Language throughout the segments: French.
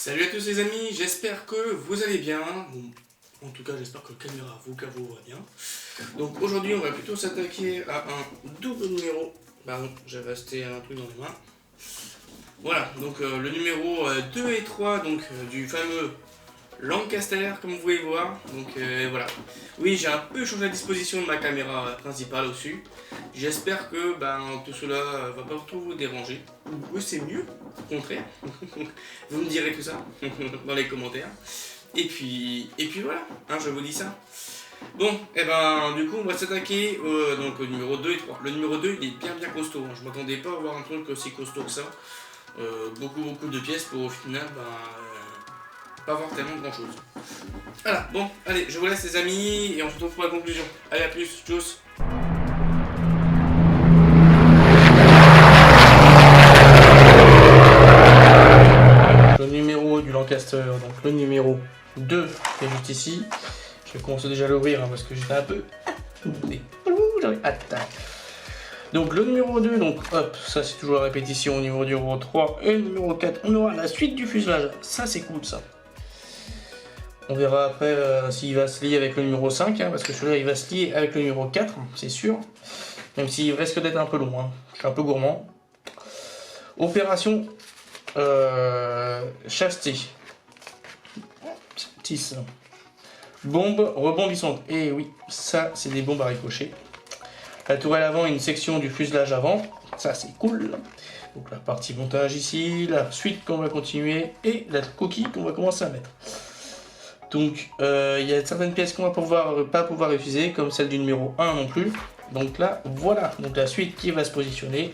Salut à tous les amis, j'espère que vous allez bien. Bon, en tout cas, j'espère que la caméra vous va bien. Donc aujourd'hui, on va plutôt s'attaquer à un double numéro. Pardon, j'ai resté un truc dans les mains. Voilà, donc le numéro 2 et 3 donc, du fameux Lancaster, comme vous pouvez voir. Donc voilà. Oui, j'ai un peu changé la disposition de ma caméra principale au-dessus. J'espère que tout cela va pas trop vous déranger. Ou c'est mieux, au contraire. Vous me direz tout ça dans les commentaires. Et puis voilà, hein, je vous dis ça. Bon, et du coup, on va s'attaquer donc au numéro 2 et 3. Le numéro 2, il est bien costaud. Hein. Je m'attendais pas à voir un truc aussi costaud que ça. Beaucoup de pièces pour au final pas voir tellement grand chose. Voilà, bon, allez, je vous laisse les amis et on se retrouve pour la conclusion. Allez, à plus, tchuss. Le numéro du Lancaster, donc le numéro 2 qui est juste ici. Je vais commencer déjà à l'ouvrir parce que j'étais un peu... J'avais hâte. Donc le numéro 2, donc hop, ça c'est toujours la répétition au niveau du numéro 3 et le numéro 4. On aura la suite du fuselage, ça c'est cool ça. On verra après s'il va se lier avec le numéro 5, hein, parce que celui-là il va se lier avec le numéro 4, c'est sûr. Même s'il risque d'être un peu long, hein. Je suis un peu gourmand. Opération chasteté. Bombe rebondissante. Et oui, ça c'est des bombes à ricochet. La tourelle avant, une section du fuselage avant, ça c'est cool. Donc la partie montage ici, la suite qu'on va continuer et la coquille qu'on va commencer à mettre. Donc il y a certaines pièces qu'on va pas pouvoir utiliser, comme celle du numéro 1 non plus. Donc là, voilà, donc la suite qui va se positionner.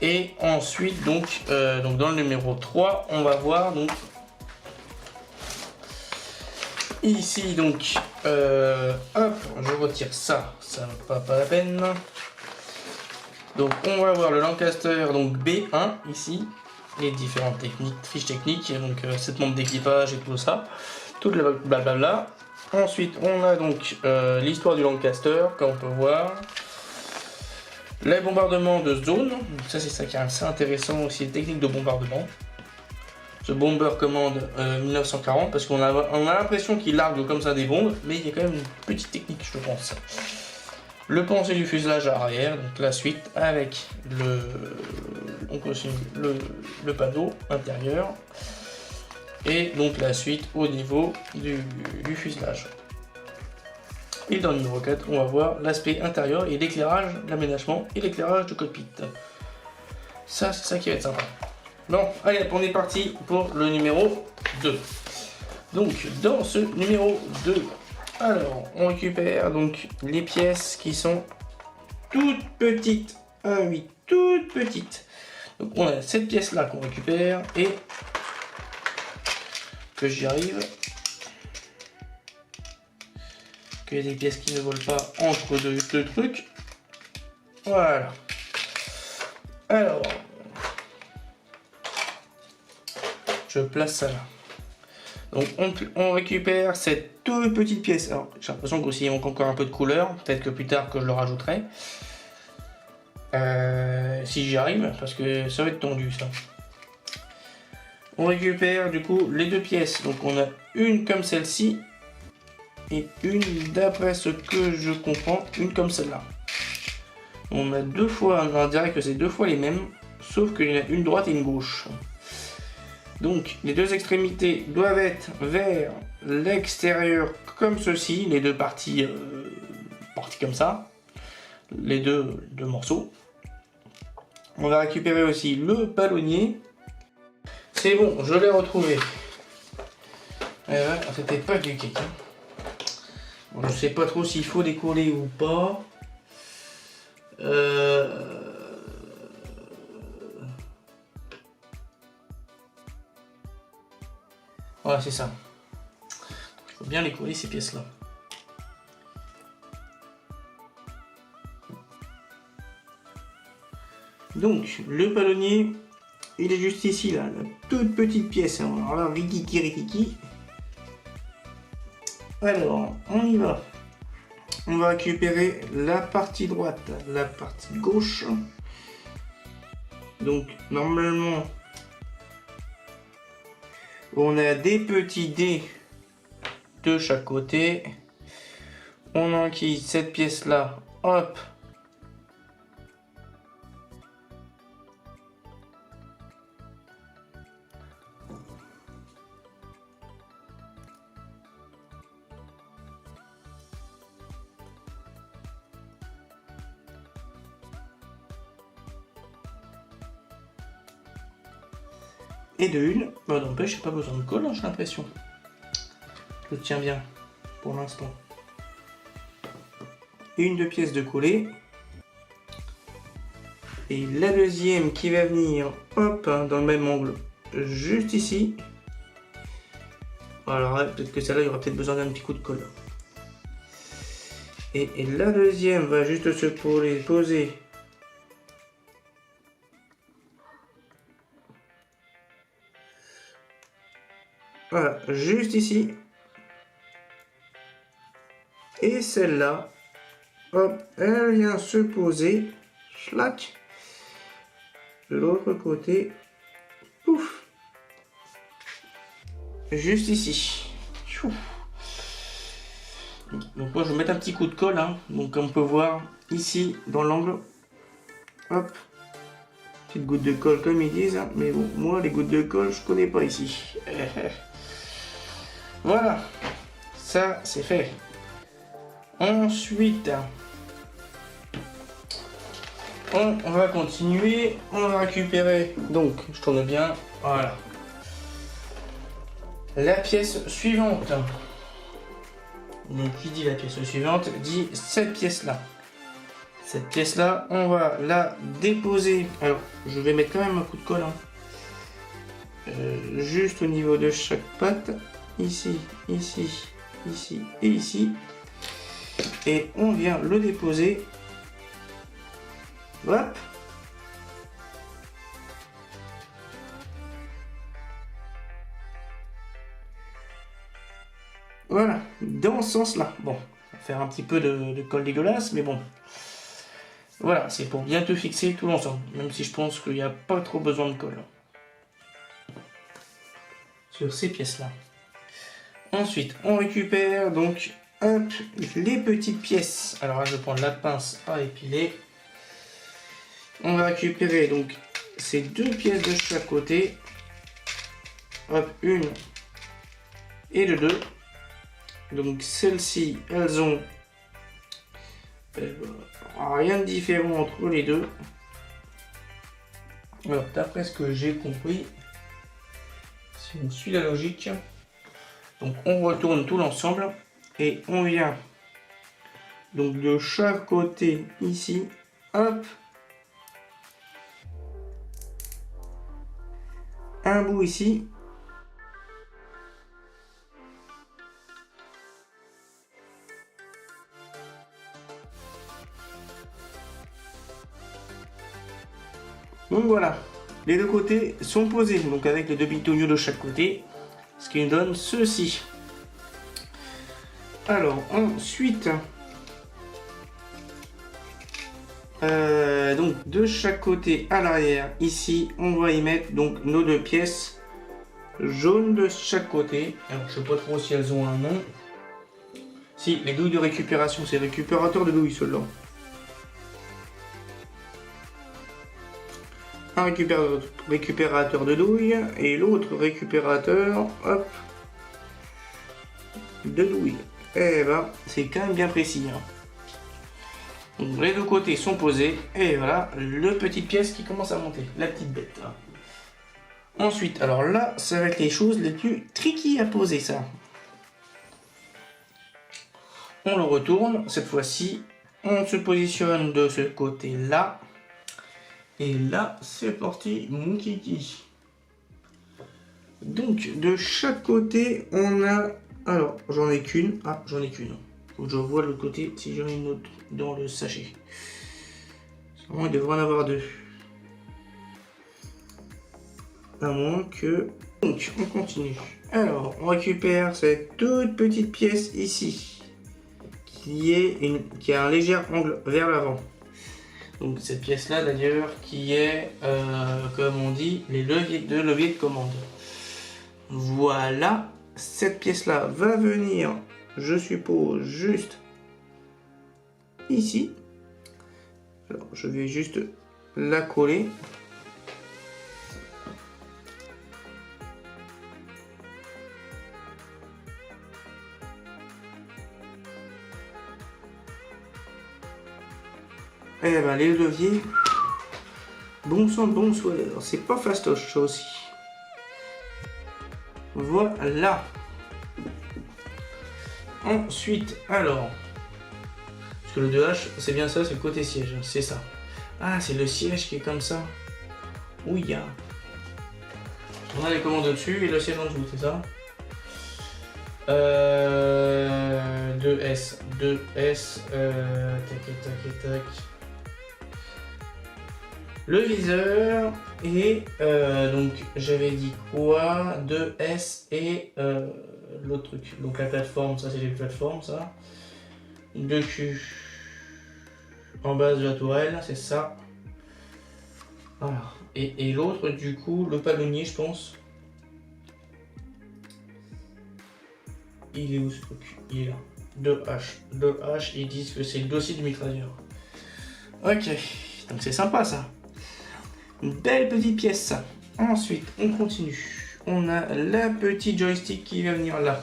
Et ensuite, donc dans le numéro 3, on va voir donc ici, donc hop, je retire ça, ça ne va pas la peine. Donc on va voir le Lancaster donc B1 ici, les différentes fiches techniques, donc cette montre d'équipage et tout ça, tout le blablabla. Ensuite on a donc l'histoire du Lancaster, comme on peut voir. Les bombardements de zone, ça c'est ça qui est assez intéressant aussi, les techniques de bombardement. Ce Bomber Command 1940, parce qu'on a l'impression qu'il largue comme ça des bombes, mais il y a quand même une petite technique, je pense. Le pensée du fuselage arrière, donc la suite avec le panneau intérieur, et donc la suite au niveau du fuselage. Et dans le numéro 4, on va voir l'aspect intérieur et l'éclairage, l'aménagement et l'éclairage du cockpit. Ça, c'est ça qui va être sympa. Bon, allez, on est parti pour le numéro 2. Donc, dans ce numéro 2, alors, on récupère donc les pièces qui sont toutes petites. Ah oui, toutes petites. Donc, on a cette pièce-là qu'on récupère et que j'y arrive. Qu'il y ait des pièces qui ne volent pas entre deux trucs. Voilà. Alors, je place ça là. Donc on récupère cette toute petite pièce. Alors j'ai l'impression qu'aussi il manque encore un peu de couleur. Peut-être que plus tard que je le rajouterai. Si j'y arrive, parce que ça va être tendu ça. On récupère du coup les deux pièces. Donc on a une comme celle-ci. Et une, d'après ce que je comprends, une comme celle-là. On a deux fois, on dirait que c'est deux fois les mêmes. Sauf qu'il y en a une droite et une gauche. Donc les deux extrémités doivent être vers l'extérieur comme ceci, les deux parties comme ça, les deux morceaux. On va récupérer aussi le palonnier. C'est bon, je l'ai retrouvé. C'était pas du cake. Hein. Bon, je sais pas trop s'il faut décoller ou pas. Voilà, c'est ça. Il faut bien les coller ces pièces-là. Donc, le palonnier, il est juste ici, là, la toute petite pièce. Alors là, rikiki. Alors, on y va. On va récupérer la partie droite, la partie gauche. Donc, normalement, on a des petits dés de chaque côté. On enquille cette pièce là, hop. Et de une, bah n'empêche, j'ai pas besoin de colle, hein, j'ai l'impression. Je le tiens bien, pour l'instant. Une de pièces de coller. Et la deuxième qui va venir, hop, hein, dans le même angle, juste ici. Alors peut-être que celle-là, il y aura peut-être besoin d'un petit coup de colle. Et la deuxième va juste se poser. Voilà, juste ici. Et celle-là, hop, elle vient se poser. Schlac. De l'autre côté. Pouf. Juste ici. Tchouf. Donc moi je vais mettre un petit coup de colle. Hein. Donc comme on peut voir ici dans l'angle. Hop. Petite goutte de colle comme ils disent. Hein. Mais bon, moi les gouttes de colle je connais pas ici. Voilà, ça c'est fait. Ensuite, on va continuer, on va récupérer, donc je tourne bien, voilà. La pièce suivante. Donc qui dit la pièce suivante dit cette pièce là. Cette pièce là, on va la déposer. Alors, je vais mettre quand même un coup de colle. Hein. Juste au niveau de chaque patte. Ici, ici, ici et ici. Et on vient le déposer. Hop. Voilà, dans ce sens-là. Bon, on va faire un petit peu de colle dégueulasse, mais bon. Voilà, c'est pour bien te fixer tout l'ensemble. Même si je pense qu'il n'y a pas trop besoin de colle. Sur ces pièces-là. Ensuite, on récupère donc hop, les petites pièces. Alors là, je vais prendre la pince à épiler. On va récupérer donc ces deux pièces de chaque côté. Hop, une et de deux. Donc celles-ci, elles ont rien de différent entre les deux. Alors, d'après ce que j'ai compris, si on suit la logique, donc on retourne tout l'ensemble et on vient donc de chaque côté ici, hop, un bout ici, donc voilà, les deux côtés sont posés, donc avec les deux bitouniaux de chaque côté, ce qui nous donne ceci. Alors ensuite, donc de chaque côté à l'arrière, ici, on va y mettre donc nos deux pièces jaunes de chaque côté. Alors je sais pas trop si elles ont un nom. Si, les douilles de récupération, c'est récupérateur de douilles ceux-là. Un récupérateur de douilles et l'autre récupérateur, hop, de douilles. Et ben, c'est quand même bien précis. Hein. Donc, les deux côtés sont posés et voilà, le petite pièce qui commence à monter, la petite bête. Hein. Ensuite, alors là, ça va être les choses les plus tricky à poser, ça. On le retourne, cette fois-ci, on se positionne de ce côté-là. Et là, c'est parti, mon kiki. Donc, de chaque côté, on a... Alors, j'en ai qu'une. Ah, j'en ai qu'une. Faut que je vois l'autre côté si j'en ai une autre dans le sachet. Sinon, il devrait en avoir deux. À moins que... Donc, on continue. Alors, on récupère cette toute petite pièce ici. Qui a un léger angle vers l'avant. Donc cette pièce là d'ailleurs qui est, comme on dit, les leviers de commande. Voilà, cette pièce-là va venir, je suppose, juste ici. Alors, je vais juste la coller. Et ben les leviers, bon sang, bonsoir, c'est pas fastoche ça aussi. Voilà. Ensuite, alors, parce que le 2H, c'est bien ça, c'est le côté siège, c'est ça. Ah, c'est le siège qui est comme ça. Oui, il y a. On a les commandes au-dessus et le siège en dessous, c'est ça. 2S, tac, tac, tac. Le viseur et donc j'avais dit quoi, 2S et l'autre truc. Donc la plateforme, ça c'est les plateformes, ça. 2Q en base de la tourelle, c'est ça. Voilà. Et l'autre, du coup, le palonnier, je pense. Il est où ce truc? Il est là. 2H, ils disent que c'est le dossier du mitrailleur. Ok, donc c'est sympa ça. Une belle petite pièce. Ensuite, on continue. On a la petite joystick qui va venir là.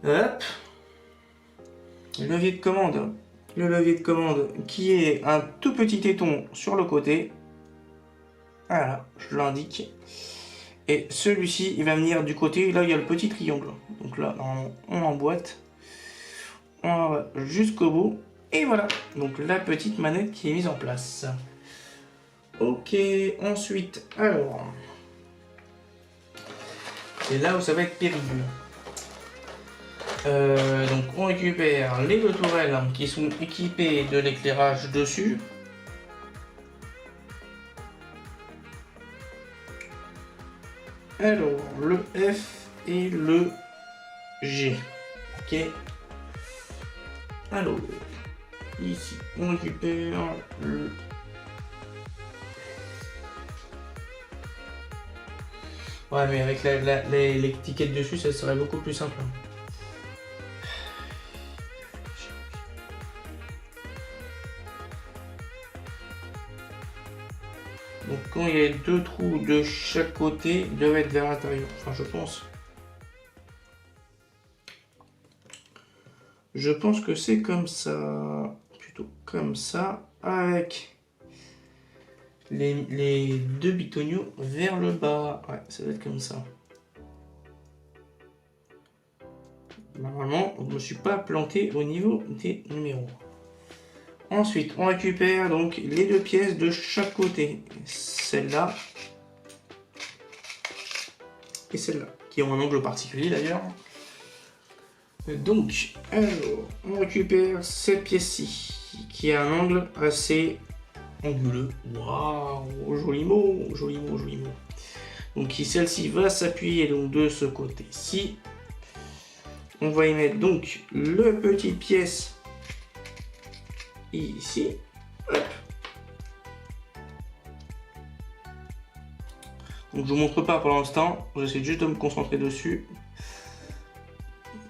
Hop. Le levier de commande. Le levier de commande qui est un tout petit téton sur le côté. Voilà, je l'indique. Et celui-ci, il va venir du côté. Là, il y a le petit triangle. Donc là, on emboîte. On va jusqu'au bout. Et voilà, donc la petite manette qui est mise en place. Ok, ensuite, alors, c'est là où ça va être pénible. Donc on récupère les deux tourelles qui sont équipées de l'éclairage dessus. Alors, le F et le G. Ok. Alors, ici, on récupère le... Ouais, mais avec l'étiquette dessus, ça serait beaucoup plus simple. Donc quand il y a deux trous de chaque côté, ils doivent être vers l'intérieur. Enfin, je pense. Je pense que c'est comme ça. Plutôt comme ça. Avec les deux bitoniaux vers le bas. Ouais, ça doit être comme ça. Normalement, je ne me suis pas planté au niveau des numéros. Ensuite, on récupère donc les deux pièces de chaque côté. Celle-là et celle-là, qui ont un angle particulier d'ailleurs. Donc, alors, on récupère cette pièce-ci, qui a un angle assez anguleux. Waouh, joli mot, joli mot, joli mot. Donc, celle-ci va s'appuyer donc de ce côté-ci. On va y mettre donc le petite pièce ici. Hop. Donc je vous montre pas pour l'instant, j'essaie juste de me concentrer dessus.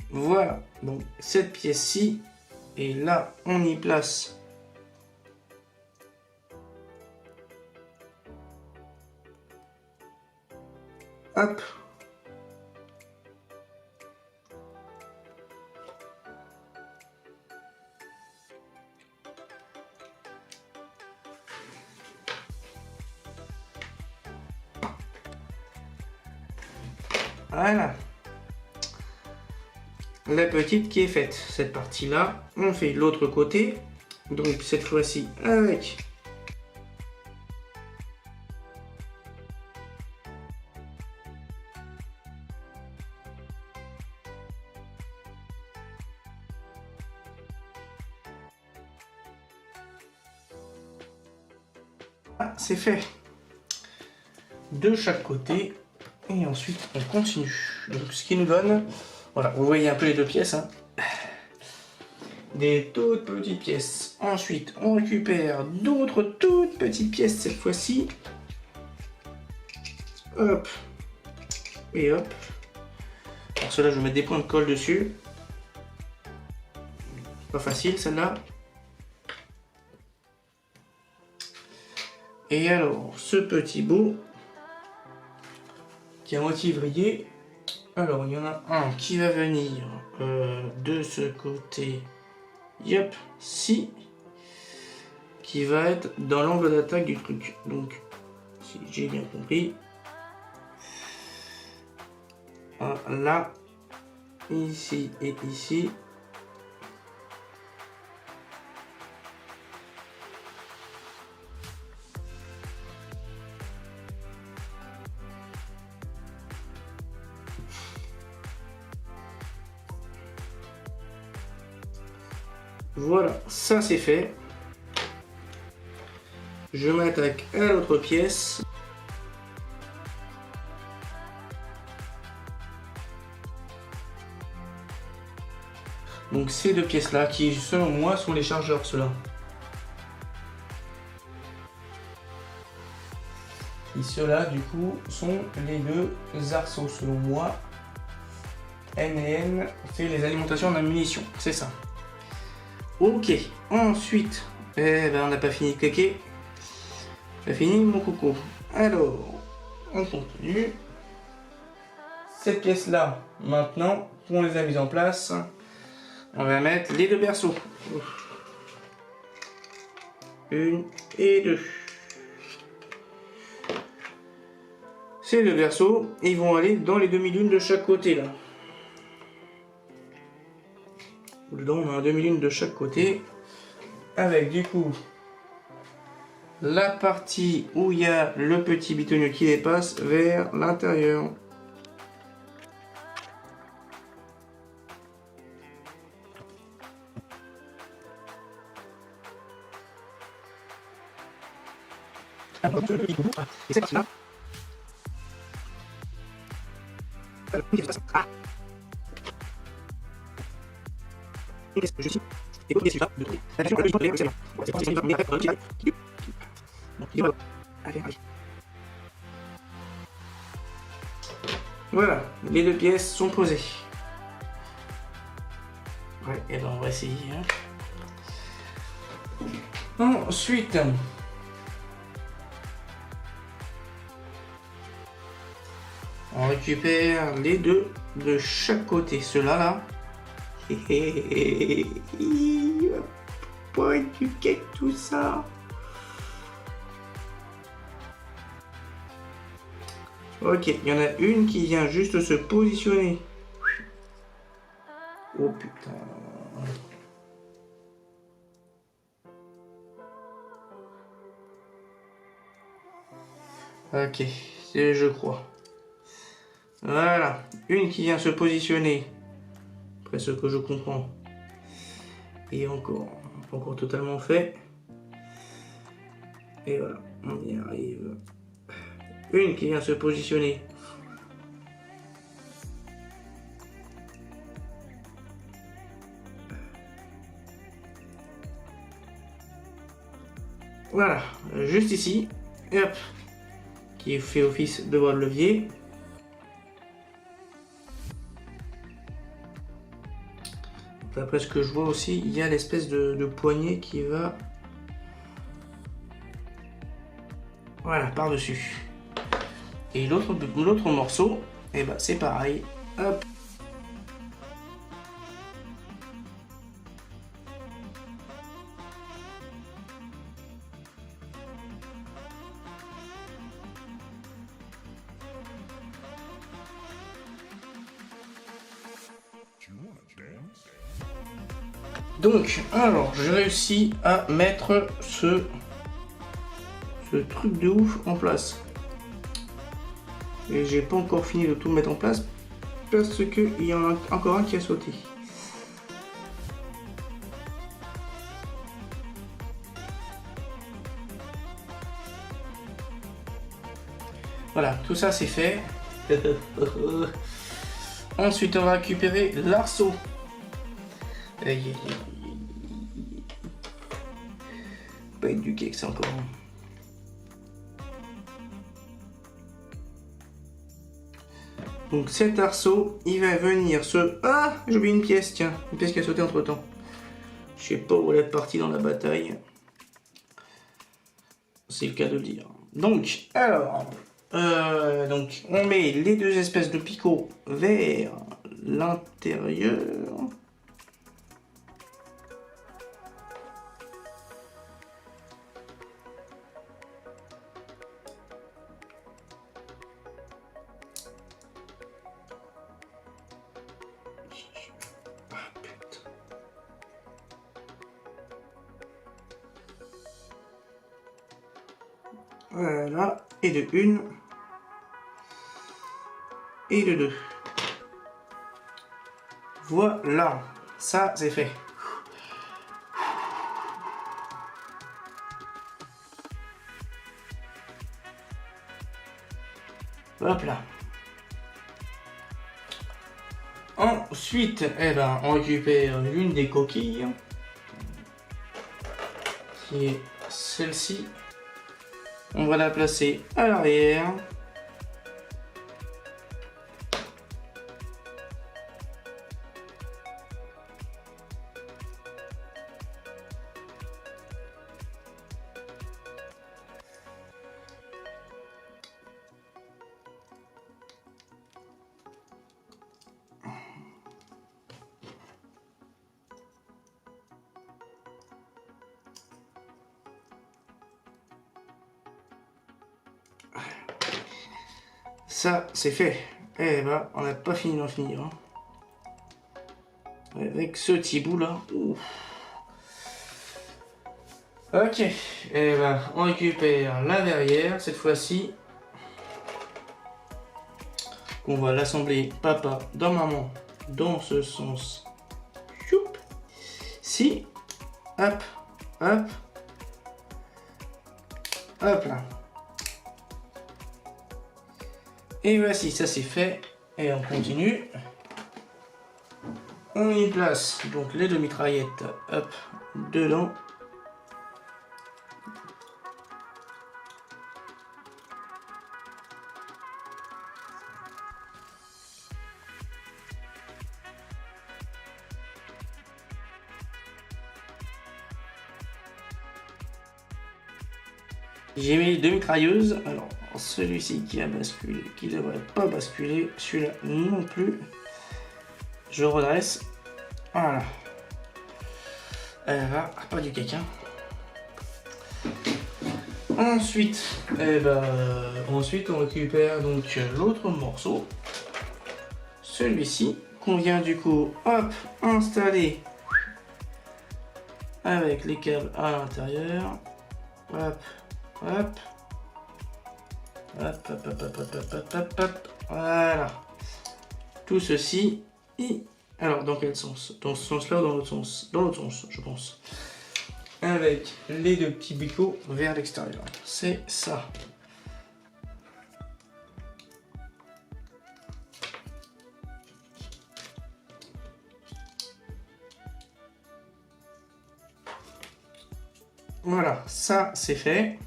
Voilà, donc cette pièce-ci, et là on y place hop. Voilà. La petite qui est faite. Cette partie-là, on fait l'autre côté. Donc cette fois-ci avec c'est fait. De chaque côté. Et ensuite, on continue. Donc, ce qui nous donne, voilà, vous voyez un peu les deux pièces, hein. Des toutes petites pièces. Ensuite, on récupère d'autres toutes petites pièces cette fois-ci. Hop. Et hop. Alors cela, je vais mettre des points de colle dessus. Pas facile celle-là. Et alors, ce petit bout qui est à moitié vrillé. Alors, il y en a un qui va venir de ce côté. Yep, si. Qui va être dans l'angle d'attaque du truc. Donc, si j'ai bien compris. Là, ici et ici. Voilà, ça c'est fait. Je m'attaque à l'autre pièce. Donc ces deux pièces là qui selon moi sont les chargeurs ceux-là. Et ceux-là du coup sont les deux arceaux selon moi. N et N, c'est les alimentations en munitions, c'est ça. Ok, ensuite, on n'a pas fini de claquer. J'ai fini mon coco. Alors, on continue. Cette pièce-là, maintenant, on les a mises en place. On va mettre les deux berceaux. Une et deux. Ces deux berceaux, ils vont aller dans les demi-lunes de chaque côté là. Dedans, on a un demi-lune de chaque côté. Avec du coup la partie où il y a le petit bitonio qui dépasse vers l'intérieur. Et cette partie-là. Voilà, les deux pièces sont posées. Ouais, et ben on va essayer. Ensuite, on récupère les deux de chaque côté. Ceux-là, là. Il va pas être du cake tout ça. Ok, il y en a une qui vient juste se positionner. Oh putain. Ok, c'est je crois. Voilà, une qui vient se positionner. Après ce que je comprends. Et encore, pas encore totalement fait. Et voilà, on y arrive. Une qui vient se positionner. Voilà, juste ici. Et hop. Qui fait office de bras de levier. D'après ce que je vois aussi, il y a l'espèce de poignée qui va... Voilà, par-dessus. Et l'autre morceau, et ben c'est pareil. Hop. Donc, alors, j'ai réussi à mettre ce truc de ouf en place. Et j'ai pas encore fini de tout mettre en place parce que il y en a encore un qui a sauté. Voilà, tout ça c'est fait. Ensuite, on va récupérer l'arceau. Pas être du cake, c'est encore. Donc cet arceau, il va venir se... Ah, j'ai oublié une pièce, tiens. Une pièce qui a sauté entre temps. Je sais pas où elle est partie dans la bataille. C'est le cas de le dire. Donc, alors... donc, on met les deux espèces de picots vers l'intérieur. Voilà, et de une, et de deux. Voilà, ça c'est fait. Hop là. Ensuite, eh ben, on récupère l'une des coquilles, qui est celle-ci. On va la placer à l'arrière. Ça, c'est fait. Eh ben, on n'a pas fini d'en finir. Hein. Avec ce petit bout là. Ouf. Ok. Eh ben, on récupère la verrière cette fois-ci. On va l'assembler papa dans maman dans ce sens. Choup. Si. Hop. Hop. Hop là. Et voici, ça c'est fait. Et on continue. On y place donc les deux mitraillettes, hop, dedans. J'ai mis deux mitrailleuses. Alors, celui-ci qui a basculé, qui ne devrait pas basculer, celui-là non plus. Je redresse. Voilà. Elle va, pas du caca. Ensuite, ensuite on récupère donc l'autre morceau. Celui-ci qu'on vient du coup, hop, installer avec les câbles à l'intérieur. Hop. Hop. Hop, hop, hop, hop, hop, hop, hop, hop, voilà. Tout ceci, alors dans quel sens? Dans ce sens-là ou dans l'autre sens? Dans l'autre sens, je pense. Avec les deux petits bicots vers l'extérieur. C'est ça. Voilà, ça c'est fait.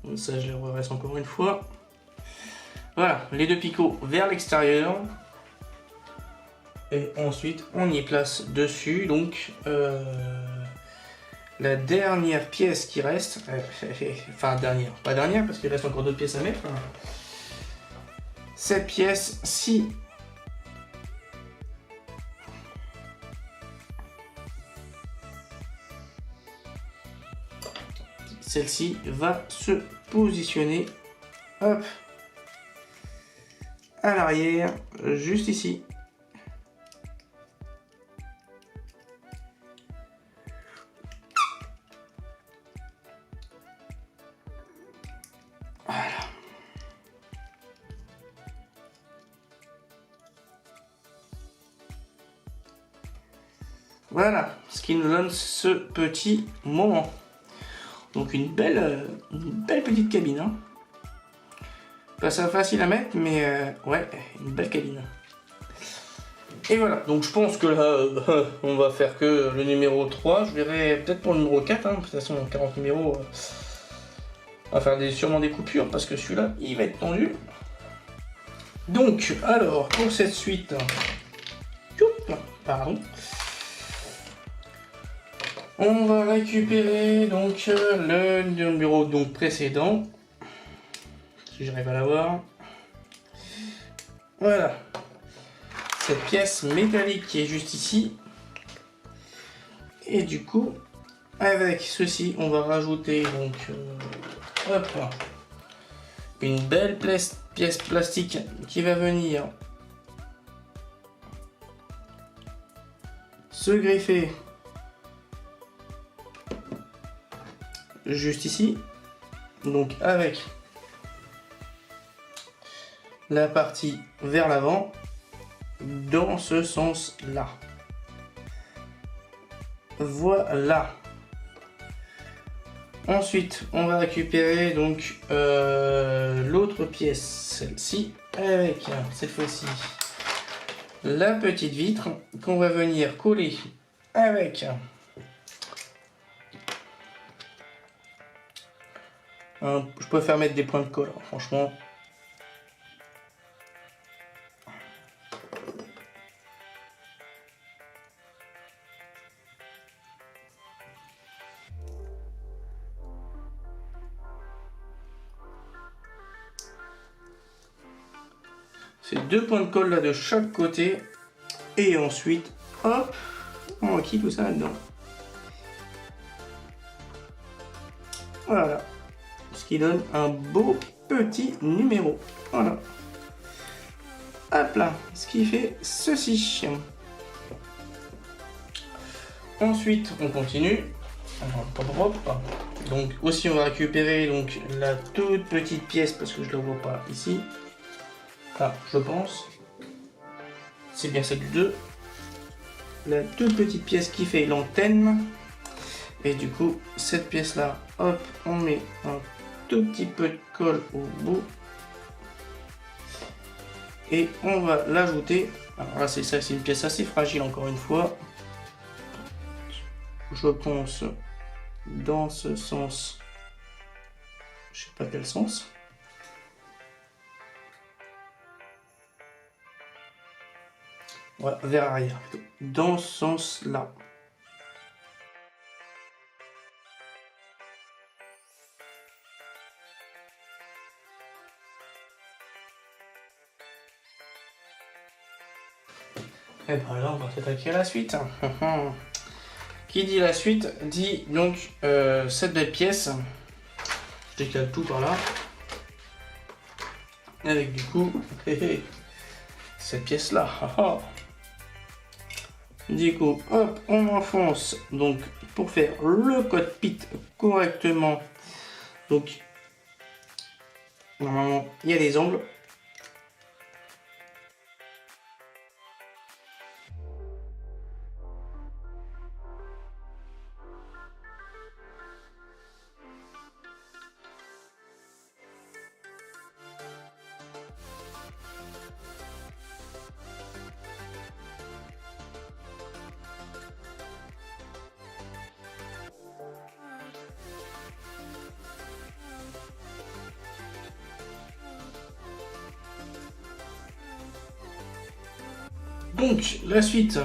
Donc ça je les redresse encore une fois. Voilà, les deux picots vers l'extérieur. Et ensuite on y place dessus donc la dernière pièce qui reste. Enfin dernière, pas dernière parce qu'il reste encore d'autres pièces à mettre. Cette pièce-ci. Celle-ci va se positionner, hop, à l'arrière, juste ici. Voilà. Voilà, ce qui nous donne ce petit moment. Donc une belle petite cabine. Hein. Pas ça facile à mettre, mais ouais, une belle cabine. Et voilà, donc je pense que là, on va faire que le numéro 3. Je verrai peut-être pour le numéro 4, hein. De toute façon, 40 numéros, on va faire sûrement des coupures, parce que celui-là, il va être tendu. Donc, alors, pour cette suite, pardon, on va récupérer donc le numéro donc précédent, si j'arrive à l'avoir. Voilà, cette pièce métallique qui est juste ici. Et du coup, avec ceci, on va rajouter donc hop, une belle pièce plastique qui va venir se greffer juste ici, donc avec la partie vers l'avant dans ce sens là. Voilà. Ensuite, on va récupérer donc l'autre pièce, celle-ci, avec cette fois-ci la petite vitre qu'on va venir coller avec je préfère mettre des points de colle, hein, franchement. C'est 2 points de colle là de chaque côté. Et ensuite, hop, on maquille tout ça là-dedans. Voilà. Ce qui donne un beau petit numéro. Voilà. Hop là. Ce qui fait ceci. Ensuite, on continue. Donc aussi, on va récupérer donc la toute petite pièce parce que je ne la vois pas ici. Ah, je pense. C'est bien celle du 2. La toute petite pièce qui fait l'antenne. Et du coup, cette pièce là, hop, on met un tout petit peu de colle au bout. Et on va l'ajouter. Alors là, c'est ça, c'est une pièce assez fragile encore une fois. Je pense dans ce sens. Je sais pas quel sens. Voilà, vers arrière plutôt. Dans ce sens-là. Et ben là, on va s'attaquer à la suite. Qui dit la suite dit donc cette belle pièce. Je décale tout par là. Avec du coup, cette pièce-là. Du coup, hop, on enfonce donc pour faire le cockpit correctement. Donc, normalement, il y a des angles. Donc, la suite.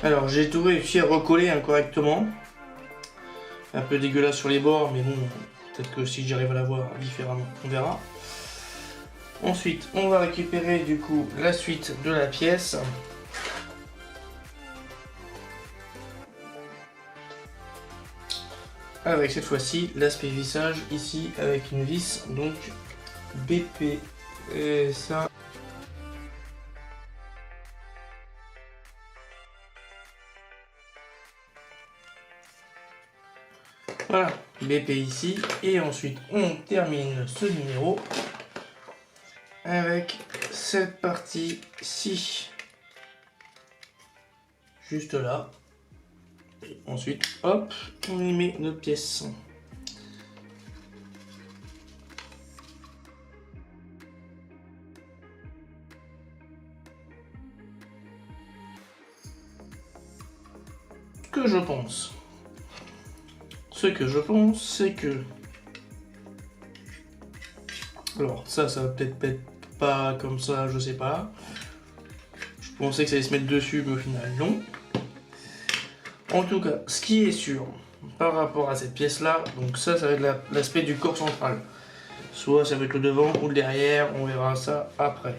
Alors, j'ai tout réussi à recoller correctement. Un peu dégueulasse sur les bords, mais bon, peut-être que si j'arrive à la voir différemment, on verra. Ensuite, on va récupérer du coup la suite de la pièce. Avec cette fois-ci l'aspect vissage ici avec une vis, donc BP. Et ça. Voilà, BP ici. Et ensuite, on termine ce numéro avec cette partie-ci. Juste là. Et ensuite, hop, on y met notre pièce. Ce que je pense, c'est que... Alors ça va peut-être pas comme ça, je sais pas. Je pensais que ça allait se mettre dessus, mais au final, non. En tout cas, ce qui est sûr, par rapport à cette pièce-là, donc ça va être l'aspect du corps central. Soit ça va être le devant ou le derrière, on verra ça après.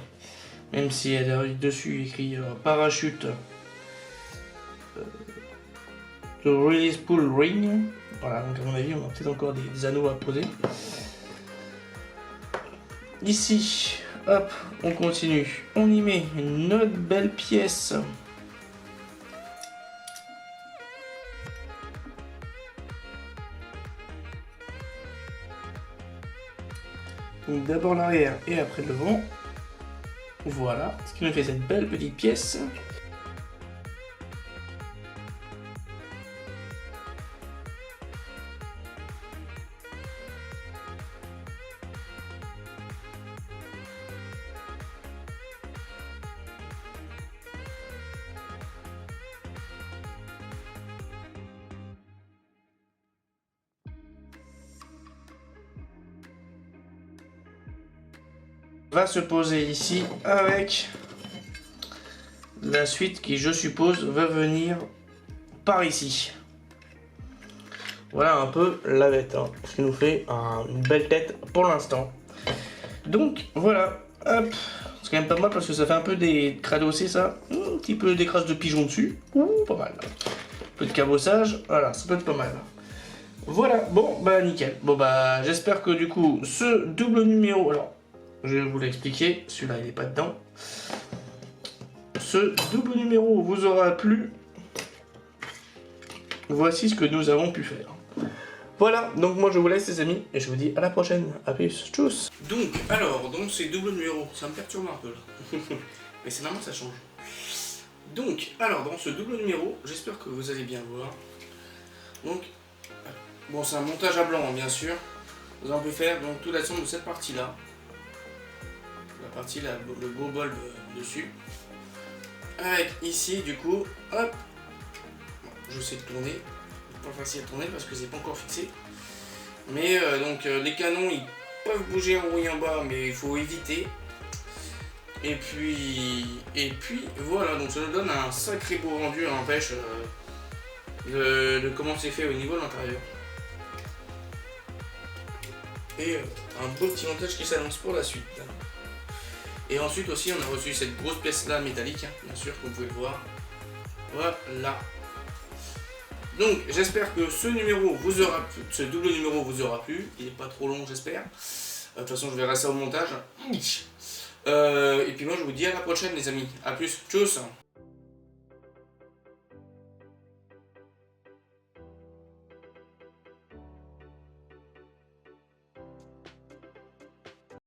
Même si elle a dessus écrit parachute de release pull ring. Voilà, donc à mon avis, on a peut-être encore des anneaux à poser. Ici, hop, on continue. On y met une autre belle pièce. Donc d'abord l'arrière et après le devant. Voilà, ce qui nous fait cette belle petite pièce. Va se poser ici avec la suite qui, je suppose, va venir par ici. Voilà un peu la bête, hein, ce qui nous fait une belle tête pour l'instant. Donc voilà, hop, c'est quand même pas mal parce que ça fait un peu des cradossés ça, un petit peu d'écrase de pigeon dessus, pas mal. Un peu de cabossage, voilà, ça peut être pas mal. Voilà, bon bah nickel. Bon bah j'espère que du coup ce double numéro, alors je vais vous l'expliquer, celui-là il n'est pas dedans. Ce double numéro vous aura plu. Voici ce que nous avons pu faire. Voilà, donc moi je vous laisse les amis, et je vous dis à la prochaine. A plus, tchuss. Donc, alors, dans ces doubles numéros, ça me perturbe un peu là. Mais c'est normal, ça change. Donc, alors, dans ce double numéro, j'espère que vous allez bien voir. Donc, bon, c'est un montage à blanc, hein, bien sûr. Nous allons faire donc toute l'ensemble de cette partie-là. La partie là, le beau bol dessus. Avec ici, du coup, hop. Je sais tourner. Pas facile à tourner parce que c'est pas encore fixé. Mais donc les canons, ils peuvent bouger en haut et en bas, mais il faut éviter. Et puis voilà, donc ça nous donne un sacré beau rendu à l'empêche de comment c'est fait au niveau de l'intérieur. Et un beau petit montage qui s'annonce pour la suite. Et ensuite aussi on a reçu cette grosse pièce là métallique, hein, bien sûr, comme vous pouvez le voir. Voilà. Donc j'espère que ce numéro vous aura plu, ce double numéro vous aura plu. Il n'est pas trop long, j'espère. De toute façon je verrai ça au montage. Et puis moi je vous dis à la prochaine les amis. A plus, tchuss.